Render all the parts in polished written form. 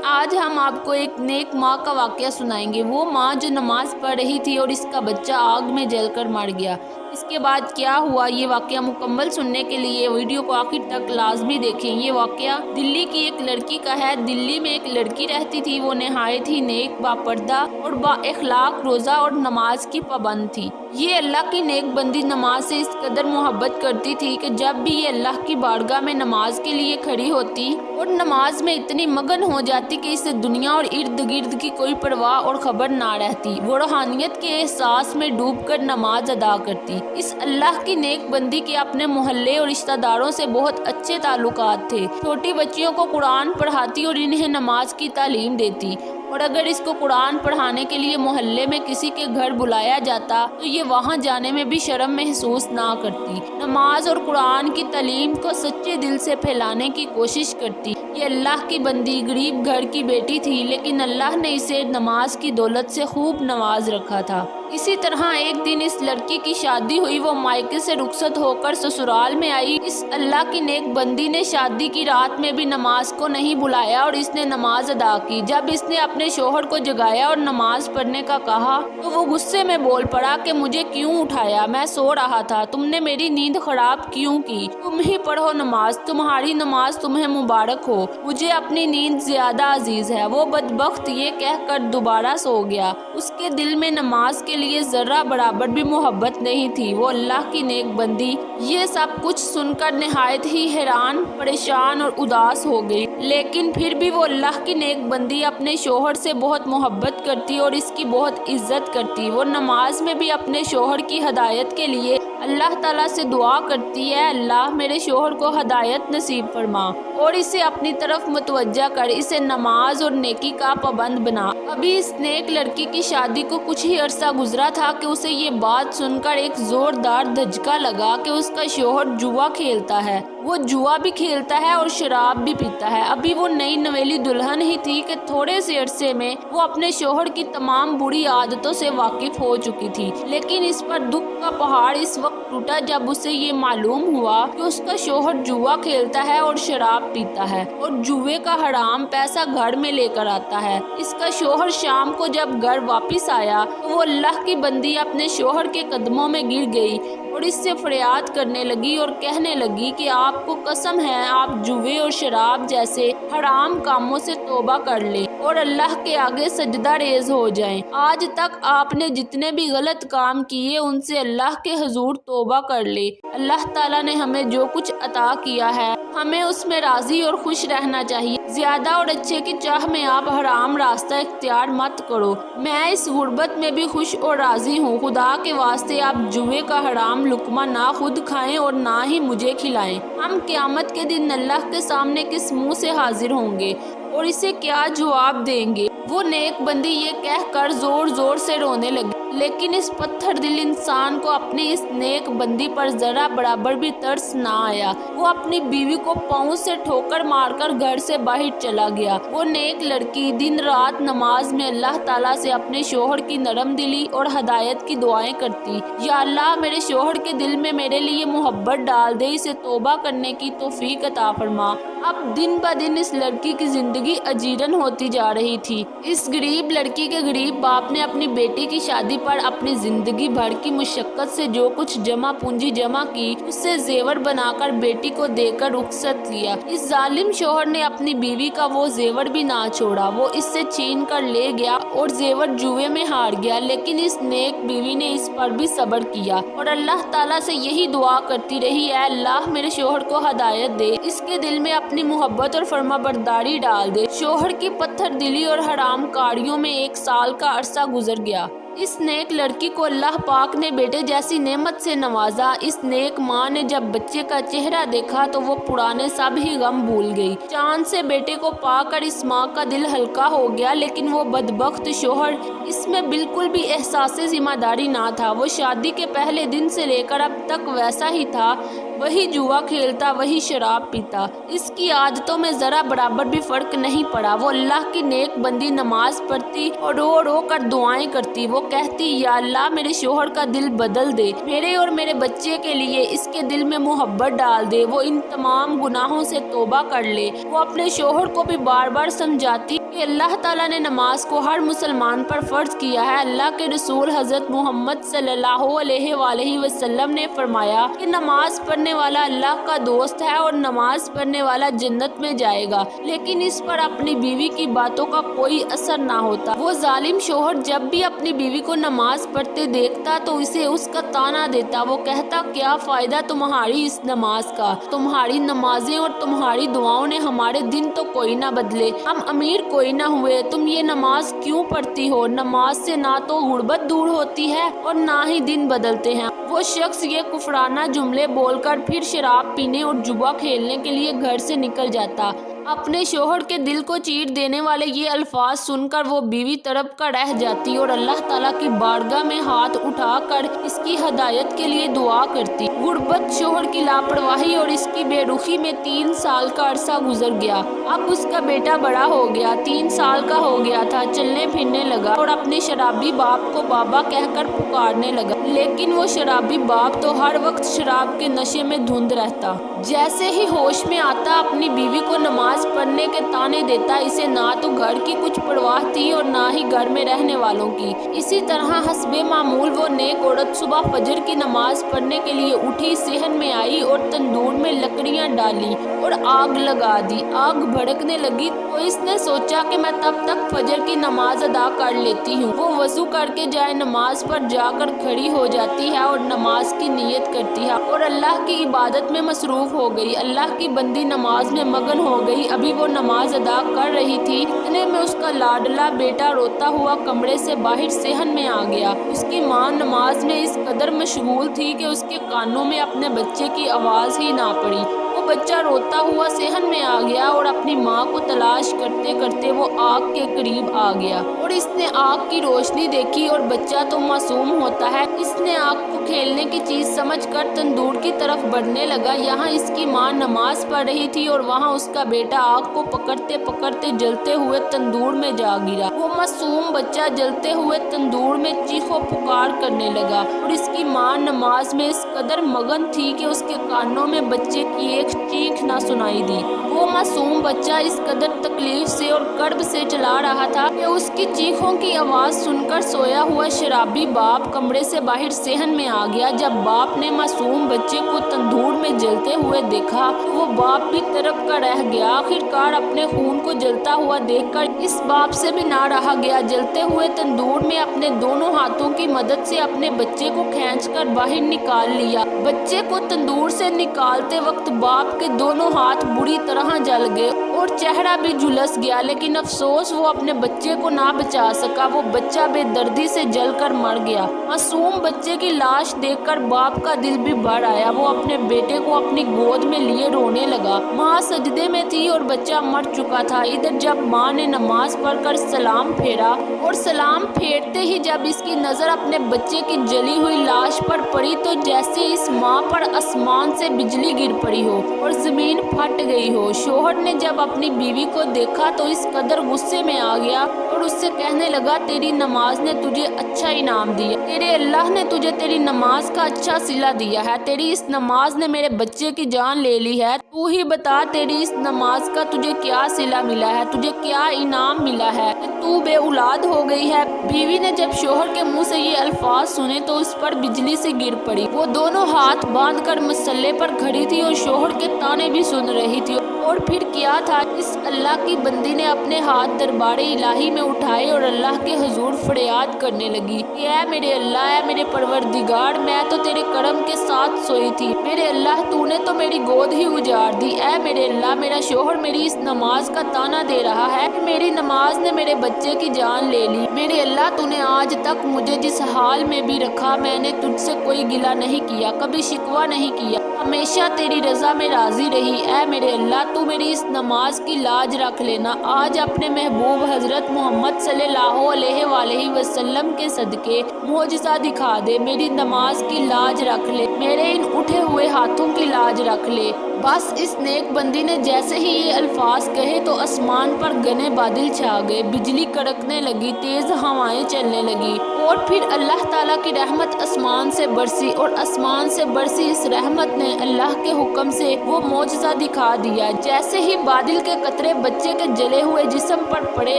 آج ہم آپ کو ایک نیک ماں کا واقعہ سنائیں گے، وہ ماں جو نماز پڑھ رہی تھی اور اس کا بچہ آگ میں جل کر مر گیا۔ اس کے بعد کیا ہوا، یہ واقعہ مکمل سننے کے لیے ویڈیو کو آخر تک لازمی دیکھیں۔ یہ واقعہ دلی کی ایک لڑکی کا ہے۔ دلی میں ایک لڑکی رہتی تھی، وہ نہایت ہی نیک، باپردہ اور با اخلاق، روزہ اور نماز کی پابند تھی۔ یہ اللہ کی نیک بندی نماز سے اس قدر محبت کرتی تھی کہ جب بھی یہ اللہ کی بارگاہ میں نماز کے لیے کھڑی ہوتی اور نماز میں اتنی مگن ہو جاتی کہ اسے دنیا اور ارد گرد کی کوئی پرواہ اور خبر نہ رہتی، وہ روحانیت کے احساس میں ڈوب کر نماز ادا کرتی۔ اس اللہ کی نیک بندی کے اپنے محلے اور رشتہ داروں سے بہت اچھے تعلقات تھے۔ چھوٹی بچیوں کو قرآن پڑھاتی اور انہیں نماز کی تعلیم دیتی، اور اگر اس کو قرآن پڑھانے کے لیے محلے میں کسی کے گھر بلایا جاتا تو یہ وہاں جانے میں بھی شرم محسوس نہ کرتی۔ نماز اور قرآن کی تعلیم کو سچے دل سے پھیلانے کی کوشش کرتی۔ یہ اللہ کی بندی غریب گھر کی بیٹی تھی، لیکن اللہ نے اسے نماز کی دولت سے خوب نواز رکھا تھا۔ اسی طرح ایک دن اس لڑکی کی شادی ہوئی، وہ مائکے سے رخصت ہو کر سسرال میں آئی۔ اس اللہ کی نیک بندی نے شادی کی رات میں بھی نماز کو نہیں بلایا اور اس نے نماز ادا کی۔ جب اس نے اپنے شوہر کو جگایا اور نماز پڑھنے کا کہا تو وہ غصے میں بول پڑا کہ مجھے کیوں اٹھایا، میں سو رہا تھا، تم نے میری نیند خراب کیوں کی؟ تم ہی پڑھو نماز، تمہاری نماز تمہیں مبارک ہو، مجھے اپنی نیند زیادہ عزیز ہے۔ وہ بدبخت یہ کہہ کر دوبارہ سو گیا۔ اس کے دل میں نماز کے لیے ذرہ برابر بھی محبت نہیں تھی۔ وہ اللہ کی نیک بندی یہ سب کچھ سن کر نہایت ہی حیران، پریشان اور اداس ہو گئی، لیکن پھر بھی وہ اللہ کی نیک بندی اپنے شوہر سے بہت محبت کرتی اور اس کی بہت عزت کرتی۔ وہ نماز میں بھی اپنے شوہر کی ہدایت کے لیے اللہ تعالیٰ سے دعا کرتی ہے، اللہ میرے شوہر کو ہدایت نصیب فرما اور اسے اپنی طرف متوجہ کر، اسے نماز اور نیکی کا پابند بنا۔ ابھی اس نیک لڑکی کی شادی کو کچھ ہی عرصہ گزرا تھا کہ اسے یہ بات سن کر ایک زوردار دھچکا لگا کہ اس کا شوہر جوا کھیلتا ہے۔ وہ جوا بھی کھیلتا ہے اور شراب بھی پیتا ہے۔ ابھی وہ نئی نویلی دلہن ہی تھی کہ تھوڑے سے عرصے میں وہ اپنے شوہر کی تمام بری عادتوں سے واقف ہو چکی تھی، لیکن اس پر دکھ کا پہاڑ اس وقت ٹوٹا جب اسے یہ معلوم ہوا کہ اس کا شوہر جوا کھیلتا ہے اور شراب پیتا ہے اور جوے کا حرام پیسہ گھر میں لے کر آتا ہے۔ اس کا شوہر شام کو جب گھر واپس آیا تو وہ اللہ کی بندی اپنے شوہر کے قدموں میں گر گئی اور اس سے فریاد کرنے لگی اور کہنے لگی کہ آپ کو قسم ہے آپ جوے اور شراب جیسے حرام کاموں سے توبہ کر لیں اور اللہ کے آگے سجدہ ریز ہو جائیں۔ آج تک آپ نے جتنے بھی غلط کام کیے ان سے اللہ کے حضور توبہ کر لے۔ اللہ تعالیٰ نے ہمیں جو کچھ عطا کیا ہے ہمیں اس میں راضی اور خوش رہنا چاہیے۔ زیادہ اور اچھے کی چاہ میں آپ حرام راستہ اختیار مت کرو۔ میں اس غربت میں بھی خوش اور راضی ہوں۔ خدا کے واسطے آپ جوے کا حرام لقمہ نہ خود کھائیں اور نہ ہی مجھے کھلائیں۔ ہم قیامت کے دن اللہ کے سامنے کس منہ سے حاضر ہوں گے اور اسے کیا جواب دیں گے؟ وہ نیک بندی یہ کہہ کر زور زور سے رونے لگی، لیکن اس پتھر دل انسان کو اپنی اس نیک بندی پر ذرا برابر بھی ترس نہ آیا۔ وہ اپنی بیوی کو پاؤں سے ٹھوکر مار کر گھر سے باہر چلا گیا۔ وہ نیک لڑکی دن رات نماز میں اللہ تعالیٰ سے اپنے شوہر کی نرم دلی اور ہدایت کی دعائیں کرتی، یا اللہ میرے شوہر کے دل میں میرے لیے محبت ڈال دے، اسے توبہ کرنے کی توفیق عطا فرما۔ اب دن بہ دن اس لڑکی کی زندگی اجیرن ہوتی جا رہی تھی۔ اس غریب لڑکی کے غریب باپ نے اپنی بیٹی کی شادی پر اپنی زندگی بھر کی مشقت سے جو کچھ جمع پونجی جمع کی اس سے زیور بنا کر بیٹی کو دے کر رخصت لیا۔ اس ظالم شوہر نے اپنی بیوی کا وہ زیور بھی نہ چھوڑا، وہ اس سے چھین کر لے گیا اور زیور جوئے میں ہار گیا، لیکن اس نیک بیوی نے اس پر بھی صبر کیا اور اللہ تعالیٰ سے یہی دعا کرتی رہی، اے اللہ میرے شوہر کو ہدایت دے، اس کے دل میں اپنی محبت اور فرما برداری ڈال دے۔ شوہر کی پتھر دلی اور حرام کاریوں میں 1 سال کا عرصہ گزر گیا۔ اس نیک لڑکی کو اللہ پاک نے بیٹے جیسی نعمت سے نوازا۔ اس نیک ماں نے جب بچے کا چہرہ دیکھا تو وہ پرانے سب ہی غم بھول گئی۔ چاند سے بیٹے کو پا کر اس ماں کا دل ہلکا ہو گیا، لیکن وہ بدبخت شوہر، اس میں بالکل بھی احساس ذمہ داری نہ تھا۔ وہ شادی کے پہلے دن سے لے کر اب تک ویسا ہی تھا، वही जुआ खेलता, वही शराब पीता। इसकी आदतों में जरा बराबर भी फर्क नहीं पड़ा। वो अल्लाह की नेक बंदी नमाज पढ़ती और रो रो कर दुआएं करती। वो कहती, या अल्लाह मेरे शोहर का दिल बदल दे, मेरे और मेरे बच्चे के लिए इसके दिल में मोहब्बत डाल दे, वो इन तमाम गुनाहों से तौबा कर ले। वो अपने शोहर को भी बार बार समझाती कि अल्लाह ताला ने नमाज को हर मुसलमान पर फर्ज किया है। अल्लाह के रसूल हजरत मोहम्मद सल्लल्लाहु अलैहि वसल्लम ने फरमाया कि नमाज पढ़ने वाला अल्लाह का दोस्त है और नमाज पढ़ने वाला जन्नत में जाएगा। लेकिन इस पर अपनी बीवी की बातों का कोई असर ना होता। वो जालिम शोहर जब भी अपनी बीवी को नमाज पढ़ते देखता तो इसे उसका ताना देता। वो कहता, क्या फायदा तुम्हारी इस नमाज का, तुम्हारी नमाजें और तुम्हारी दुआओं ने हमारे दिन तो कोई ना बदले, हम अमीर कोई ना हुए, तुम ये नमाज क्यों पढ़ती हो? नमाज से ना तो गुर्बत दूर होती है और ना ही दिन बदलते हैं। वो शख्स ये कुफराना जुमले बोलकर फिर शराब पीने और जुआ खेलने के लिए घर से निकल जाता। अपने शोहर के दिल को चीर देने वाले ये अल्फाज सुनकर वो बीवी तड़प कर रह जाती और अल्लाह ताला की बारगाह में हाथ उठाकर इसकी हदायत के लिए दुआ करती। गुर्बत, शोहर की लापरवाही और इसकी बेरुखी में 3 साल का अरसा गुजर गया। अब उसका बेटा बड़ा हो गया, 3 साल का हो गया था, चलने फिरने लगा और अपने शराबी बाप को बाबा कहकर पुकारने लगा। लेकिन वो शराबी बाप तो हर वक्त शराब के नशे में धुंध रहता। जैसे ही होश में आता अपनी बीवी को नमाज पढ़ने के ताने देता। इसे ना तो घर की कुछ परवाह थी और ना ही घर में रहने वालों की। इसी तरह हस्बे मामूल वो नेक औरत सुबह फजर की नमाज पढ़ने के लिए उठी, सेहन में आई और तंदूर में लकड़ियां डाली और आग लगा दी। आग भड़कने लगी तो इसने सोचा कि मैं तब तक फजर की नमाज अदा कर लेती हूँ। वो वजू करके जाए नमाज पर जाकर खड़ी हो जाती है और नमाज की नीयत करती है और अल्लाह की इबादत में मसरूफ हो गई। अल्लाह की बंदी नमाज में मगन हो गई। अभी वो नमाज अदा कर रही थी, इतने में उसका लाडला बेटा रोता हुआ कमरे से बाहर सेहन में आ गया। उसकी माँ नमाज में इस कदर मशगूल थी कि उसके कानों में अपने बच्चे की आवाज़ ही ना पड़ी। वो बच्चा रोता हुआ सेहन में आ गया और अपनी माँ को तलाश करते करते वो आग के करीब आ गया और इसने आग की रोशनी देखी और बच्चा तो मासूम होता है। इसने आग को खेलने की चीज समझकर तंदूर की तरफ बढ़ने लगा। यहाँ इसकी माँ नमाज पढ़ रही थी और वहाँ उसका बेटा आग को पकड़ते पकड़ते जलते हुए तंदूर में जा गिरा। वो मासूम बच्चा जलते हुए तंदूर में चीखो पुकार करने लगा और इसकी माँ नमाज में इस कदर मगन थी कि उसके कानों में बच्चे की एक चीख ना सुनाई दी। वो मासूम बच्चा इस कदर तकलीफ से और कर्ब से चला रहा था कि उसकी चीखों की आवाज सुनकर सोया हुआ शराबी बाप कमरे से बाहर सेहन में आ गया। जब बाप ने मासूम बच्चे को तंदूर में जलते हुए देखा तो वो बाप भी तड़प कर रह गया। आखिरकार अपने खून को जलता हुआ देखकर इस बाप से भी ना रहा गया। जलते हुए तंदूर में अपने दोनों हाथों की मदद से अपने बच्चे को खींचकर बाहर निकाल लिया। बच्चे को तंदूर से निकालते वक्त बाप के दोनों हाथ बुरी तरह जल गए और चेहरा भी झुलस गया। लेकिन अफसोस वो अपने बच्चे को ना बचा सका। वो बच्चा बेदर्दी से जलकर मर गया। मासूम बच्चे की लाश देखकर बाप का दिल भी भर आया। वो अपने बेटे को अपनी गोद में लिए रोने लगा। माँ सजदे में थी और बच्चा मर चुका था। इधर जब माँ ने नमाज पढ़कर सलाम फेरा और सलाम फेरते ही जब इसकी नजर अपने बच्चे की जली हुई लाश पर पड़ी तो जैसे इस माँ पर आसमान से बिजली गिर पड़ी हो और जमीन फट गई हो। शोहर ने जब अपनी बीवी को देखा तो इस कदर गुस्से में आ गया और उससे कहने लगा, तेरी नमाज ने तुझे अच्छा इनाम दिया, तेरे अल्लाह ने तुझे तेरी नमाज का अच्छा सिला दिया है। तेरी इस नमाज ने मेरे बच्चे की जान ले ली है। तू ही बता, तेरी इस नमाज का तुझे क्या सिला मिला है, तुझे क्या इनाम मिला है, तू बे औलाद हो गई है। बीवी ने जब शोहर के मुंह से ये अल्फाज सुने तो उस पर बिजली से गिर पड़ी। वो दोनों हाथ बांधकर मसल्ले पर खड़ी थी और शोहर के ताने भी सुन रही थी। और फिर क्या था, इस अल्लाह की बंदी ने अपने हाथ दरबारे इलाही में उठाए और अल्लाह के हुजूर फरियाद करने लगी कि ऐ मेरे अल्लाह, ऐ मेरे परवरदिगार, मैं तो तेरे करम के साथ सोई थी। मेरे अल्लाह, तूने तो मेरी गोद ही उजाड़ दी। ऐ मेरे अल्लाह, मेरा शोहर मेरी इस नमाज का ताना दे रहा है कि मेरी नमाज ने मेरे बच्चे की जान ले ली। मेरे अल्लाह, तूने आज तक मुझे जिस हाल में भी रखा, मैंने तुझसे कोई गिला नहीं किया, कभी शिकवा नहीं किया, हमेशा तेरी रजा में राजी रही। ऐ मेरे अल्लाह, तू मेरी इस नमाज की लाज रख लेना। आज अपने महबूब हजरत मोहम्मद सल्लल्लाहु अलैहि वसल्लम के सदके मोजिज़ा दिखा दे, मेरी नमाज की लाज रख ले। मेरे इन उठे हुए हुए हाथों की लाज रख ले। बस इस नेक बंदी ने जैसे ही ये अल्फाज कहे तो आसमान पर घने बादल छा गए, बिजली कड़कने लगी, तेज हवाएं चलने लगी और फिर अल्लाह ताला की रहमत आसमान से बरसी और आसमान से बरसी इस रहमत ने अल्लाह के हुक्म से वो मौजज़ा दिखा दिया। जैसे ही बादल के कतरे बच्चे के जले हुए जिस्म पर पड़े,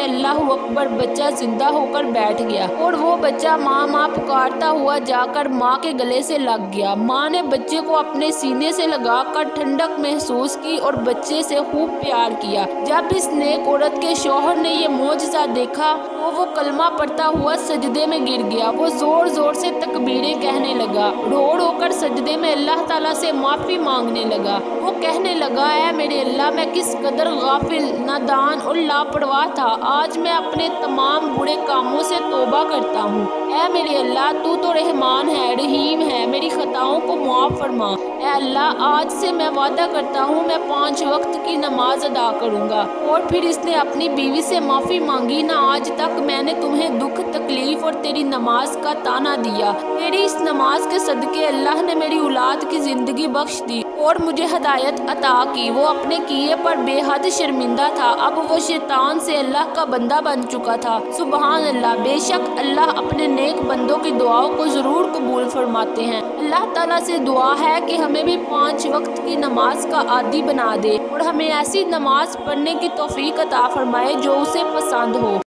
अल्लाह अकबर, बच्चा जिंदा होकर बैठ गया और वो बच्चा माँ माँ पुकारता हुआ जाकर माँ के गले से लग गया। माँ ने बच्चे को अपने सीने से लगाकर ठंडक महसूस की और बच्चे से खूब प्यार किया। जब इस नेक औरत के शौहर ने ये मौजज़ा देखा तो वो कलमा पढ़ता हुआ सजदे में गिर गया। वो जोर जोर से तकबीरें कहने लगा, रो रो कर सजदे में अल्लाह ताला से माफ़ी मांगने लगा। वो कहने लगा, ऐ मेरे अल्लाह, मैं किस कदर गाफिल, नादान और लापरवाह था। आज मैं अपने तमाम बुरे कामों से तौबा करता हूँ। ऐ मेरे अल्लाह, तू तो रहमान है, रहीम है, मेरी खताओं को माफ़ फरमा। ऐ अल्लाह, आज से मैं वादा करता हूँ मैं 5 वक्त की नमाज अदा करूँगा। और फिर इसने अपनी बीवी से माफ़ी मांगी, ना आज तक मैंने तुम्हें दुख तकलीफ और तेरी नमाज का ताना दिया। तेरी इस नमाज के सदके अल्लाह ने मेरी औलाद की ज़िंदगी बख्श दी और मुझे हदायत अता की। वो अपने किए पर बेहद शर्मिंदा था। अब वो शैतान से अल्लाह का बंदा बन चुका था। सुबहान अल्लाह, बेशक अल्लाह अपने नेक बंदों की दुआओं को ज़रूर कबूल फरमाते हैं। अल्लाह ताला से दुआ है कि हमें भी 5 वक्त की नमाज का आदी बना दे और हमें ऐसी नमाज पढ़ने की तौफीक अता फरमाए जो उसे पसंद हो।